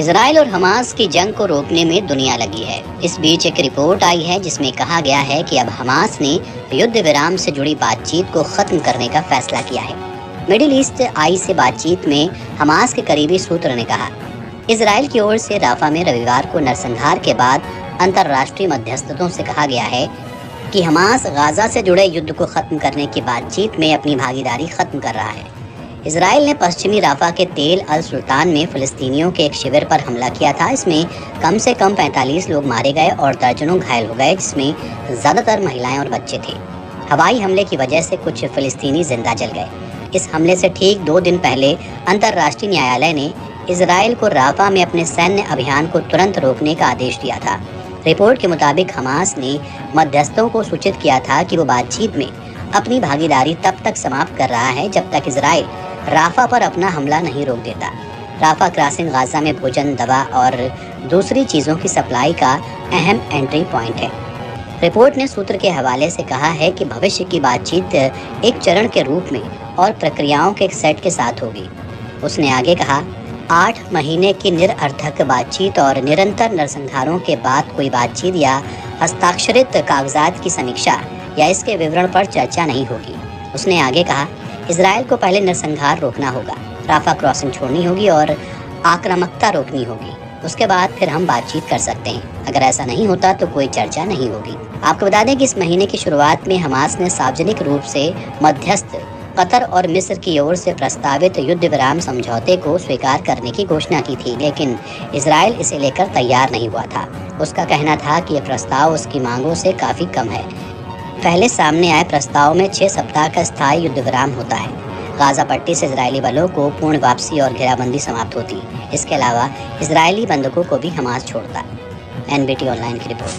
Israel और Hamas की जंग को रोकने में दुनिया लगी है। इस बीच एक रिपोर्ट आई है जिसमें कहा गया है कि अब हमास ने युद्ध विराम से जुड़ी बातचीत को खत्म करने का फैसला किया है। मिडिल ईस्ट आई से बातचीत में हमास के करीबी सूत्र ने कहा, इजराइल की ओर से राफा में रविवार को नरसंहार के बाद अंतर्राष्ट्रीय मध्यस्थों से कहा गया है कि हमास गाजा से जुड़े युद्ध को खत्म करने की बातचीत में अपनी भागीदारी खत्म कर रहा है। इजराइल ने पश्चिमी राफा के तेल अल सुल्तान में फिलिस्तीनियों के एक शिविर पर हमला किया था। इसमें कम से कम 45 लोग मारे गए और दर्जनों घायल हो गए, जिसमें ज़्यादातर महिलाएं और बच्चे थे। हवाई हमले की वजह से कुछ फिलिस्तीनी जिंदा जल गए। इस हमले से ठीक 2 दिन पहले अंतर्राष्ट्रीय न्यायालय ने इजराइल को राफा में अपने सैन्य अभियान को तुरंत रोकने का आदेश दिया था। रिपोर्ट के मुताबिक हमास ने मध्यस्थों को सूचित किया था कि वो बातचीत में अपनी भागीदारी तब तक समाप्त कर रहा है जब तक इजराइल राफा पर अपना हमला नहीं रोक देता। राफा क्रॉसिंग गाजा में भोजन, दवा और दूसरी चीज़ों की सप्लाई का अहम एंट्री पॉइंट है। रिपोर्ट ने सूत्र के हवाले से कहा है कि भविष्य की बातचीत एक चरण के रूप में और प्रक्रियाओं के एक सेट के साथ होगी। उसने आगे कहा, 8 महीने की निरर्थक बातचीत और निरंतर नरसंहारों के बाद कोई बातचीत या हस्ताक्षरित कागजात की समीक्षा या इसके विवरण पर चर्चा नहीं होगी। उसने आगे कहा, इजराइल को पहले नरसंहार रोकना होगा, राफा क्रॉसिंग छोड़नी होगी और आक्रामकता रोकनी होगी। उसके बाद फिर हम बातचीत कर सकते हैं। अगर ऐसा नहीं होता तो कोई चर्चा नहीं होगी। आपको बता दें कि इस महीने की शुरुआत में हमास ने सार्वजनिक रूप से मध्यस्थ कतर और मिस्र की ओर से प्रस्तावित युद्ध विराम समझौते को स्वीकार करने की घोषणा की थी, लेकिन इजराइल इसे लेकर तैयार नहीं हुआ था। उसका कहना था कि यह प्रस्ताव उसकी मांगों से काफ़ी कम है। पहले सामने आए प्रस्ताव में 6 सप्ताह का स्थायी युद्ध विराम होता है। गाजा पट्टी से इजरायली बलों को पूर्ण वापसी और घेराबंदी समाप्त होती। इसके अलावा इजरायली बंधकों को भी हमास छोड़ता। NBT ऑनलाइन की रिपोर्ट।